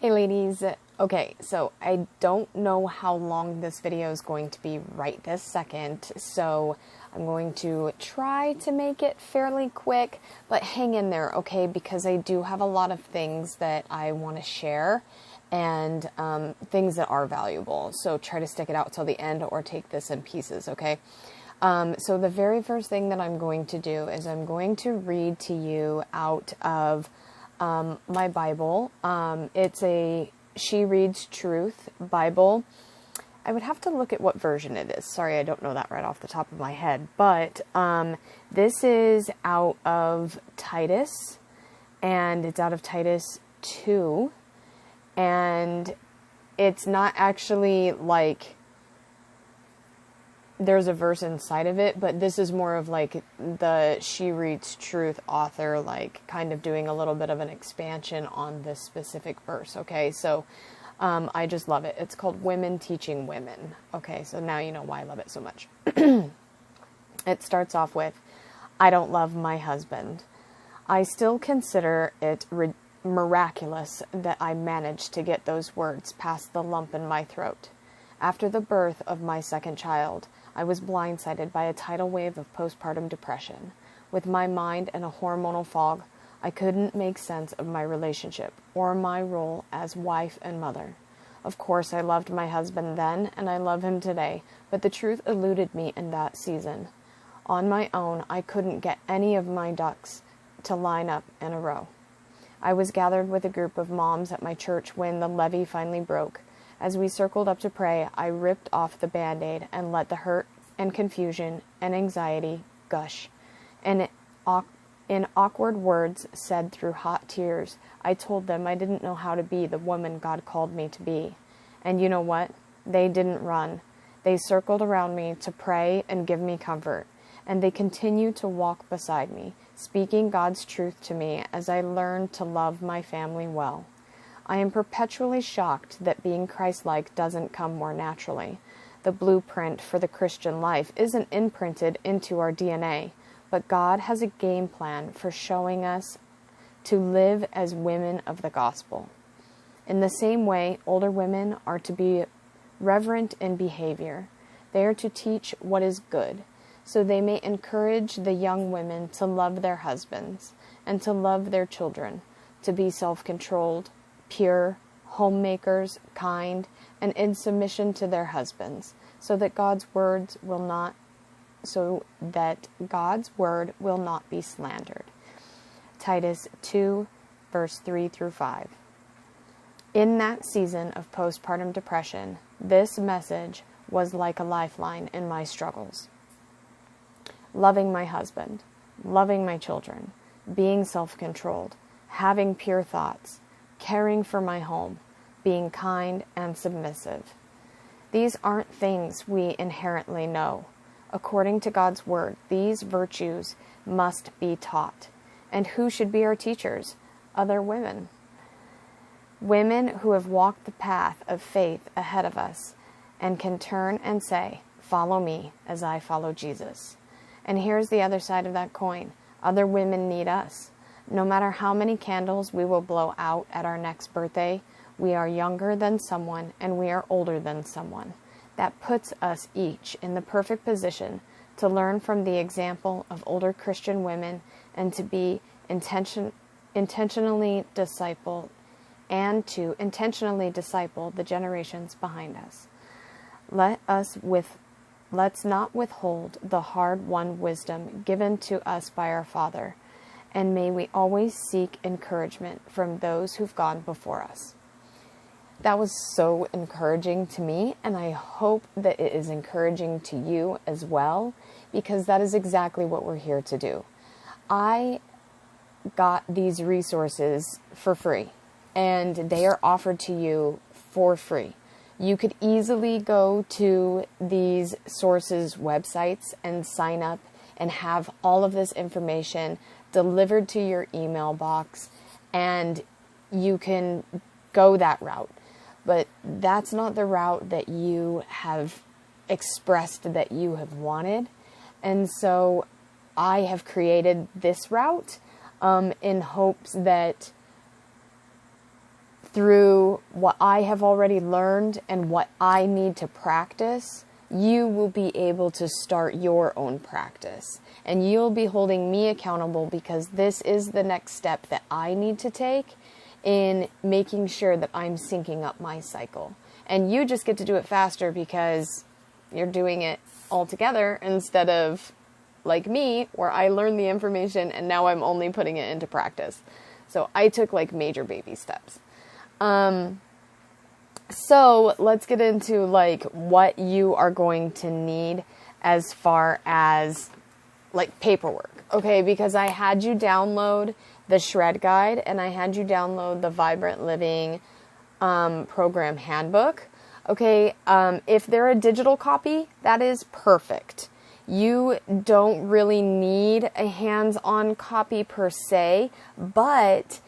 Hey ladies, okay, so I don't know how long this video is going to be right this second, so I'm going to try to make it fairly quick, but hang in there, okay, because I do have a lot of things that I want to share and things that are valuable, so try to stick it out till the end or take this in pieces, okay? So the very first thing that I'm going to do is I'm going to read to you out of my Bible. It's a She Reads Truth Bible. I would have to look at what version it is. Sorry, I don't know that right off the top of my head. But this is out of Titus, and it's out of Titus 2. And it's not actually like there's a verse inside of it, but this is more of like the She Reads Truth author, like kind of doing a little bit of an expansion on this specific verse. Okay, so I just love it. It's called Women Teaching Women. Okay, so now you know why I love it so much. It starts off with, I don't love my husband. I still consider it miraculous that I managed to get those words past the lump in my throat. After the birth of my second child, I was blindsided by a tidal wave of postpartum depression. With my mind in a hormonal fog, I couldn't make sense of my relationship or my role as wife and mother. Of course, I loved my husband then, and I love him today, but the truth eluded me in that season. On my own, I couldn't get any of my ducks to line up in a row. I was gathered with a group of moms at my church when the levee finally broke. As we circled up to pray, I ripped off the Band-Aid and let the hurt and confusion and anxiety gush. And in awkward words said through hot tears, I told them I didn't know how to be the woman God called me to be. And you know what? They didn't run. They circled around me to pray and give me comfort. And they continued to walk beside me, speaking God's truth to me as I learned to love my family well. I am perpetually shocked that being Christ-like doesn't come more naturally. The blueprint for the Christian life isn't imprinted into our DNA, but God has a game plan for showing us to live as women of the gospel. In the same way, older women are to be reverent in behavior. They are to teach what is good, so they may encourage the young women to love their husbands and to love their children, to be self-controlled, pure, homemakers, kind, and in submission to their husbands, so that God's word will not be slandered. Titus 2, verse 3 through 5. In that season of postpartum depression, this message was like a lifeline in my struggles. Loving my husband, loving my children, being self-controlled, having pure thoughts, caring for my home, being kind and submissive. These aren't things we inherently know. According to God's word, these virtues must be taught. And who should be our teachers? Other women. Women who have walked the path of faith ahead of us and can turn and say, follow me as I follow Jesus. And here's the other side of that coin. Other women need us. No matter how many candles we will blow out at our next birthday, we are younger than someone and we are older than someone. That puts us each in the perfect position to learn from the example of older Christian women and to be intentionally disciple the generations behind us. Let's not withhold the hard-won wisdom given to us by our Father, and may we always seek encouragement from those who've gone before us. That was so encouraging to me, and I hope that it is encouraging to you as well, because that is exactly what we're here to do. I got these resources for free, and they are offered to you for free. You could easily go to these sources' websites and sign up and have all of this information delivered to your email box, and you can go that route. But that's not the route that you have expressed that you have wanted. And so I have created this route in hopes that through what I have already learned and what I need to practice, you will be able to start your own practice. And you'll be holding me accountable because this is the next step that I need to take in making sure that I'm syncing up my cycle. And you just get to do it faster because you're doing it all together instead of like me, where I learned the information and now I'm only putting it into practice. So I took like major baby steps. So let's get into like what you are going to need as far as like paperwork. Okay, because I had you download the Shred Guide and I had you download the Vibrant Living program handbook. Okay, if they're a digital copy, that is perfect. You don't really need a hands-on copy per se, but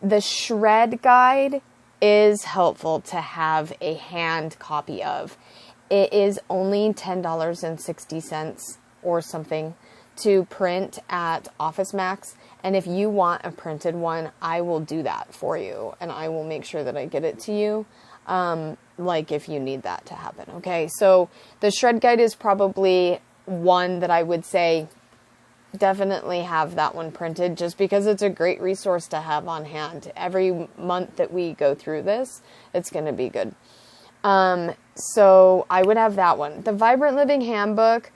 the Shred Guide is helpful to have a hand copy of. It is only $10.60 or something to print at Office Max. And if you want a printed one, I will do that for you. And I will make sure that I get it to you. Like if you need that to happen. Okay. So the Shred Guide is probably one that I would say definitely have that one printed, just because it's a great resource to have on hand. Every month that we go through this, it's going to be good. So I would have that one. The Vibrant Living Handbook,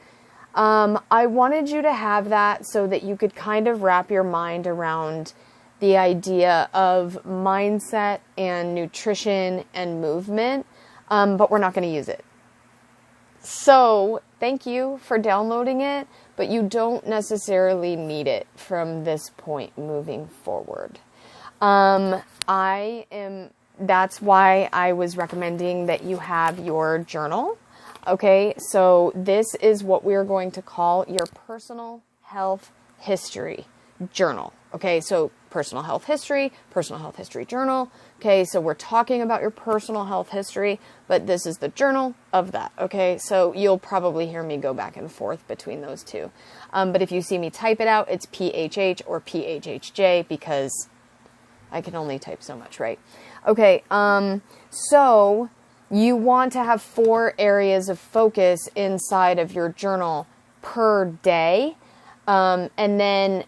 I wanted you to have that so that you could kind of wrap your mind around the idea of mindset and nutrition and movement, but we're not going to use it. So thank you for downloading it, but you don't necessarily need it from this point moving forward. That's why I was recommending that you have your journal. Okay, so this is what we're going to call your personal health history journal. Okay, so personal health history journal. Okay, so we're talking about your personal health history, but this is the journal of that. Okay, so you'll probably hear me go back and forth between those two. But if you see me type it out, it's PHH or PHHJ because I can only type so much, right? Okay, so you want to have 4 areas of focus inside of your journal per day, and then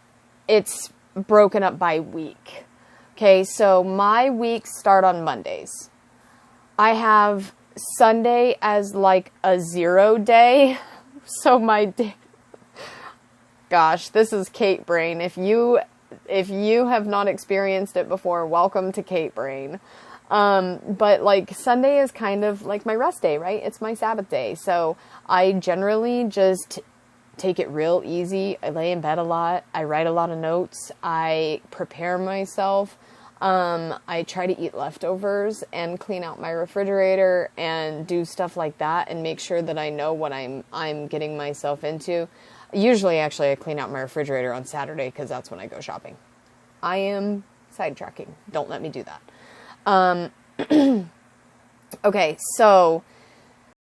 it's broken up by week. Okay, so my weeks start on Mondays. I have Sunday as like a 0 day. So my day, gosh, this is Kate brain. If you have not experienced it before, welcome to Kate brain. But like Sunday is kind of like my rest day, right? It's my Sabbath day. So I generally just take it real easy. I lay in bed a lot. I write a lot of notes. I prepare myself. I try to eat leftovers and clean out my refrigerator and do stuff like that and make sure that I know what I'm getting myself into. Usually, actually, I clean out my refrigerator on Saturday because that's when I go shopping. I am sidetracking. Don't let me do that. Okay, so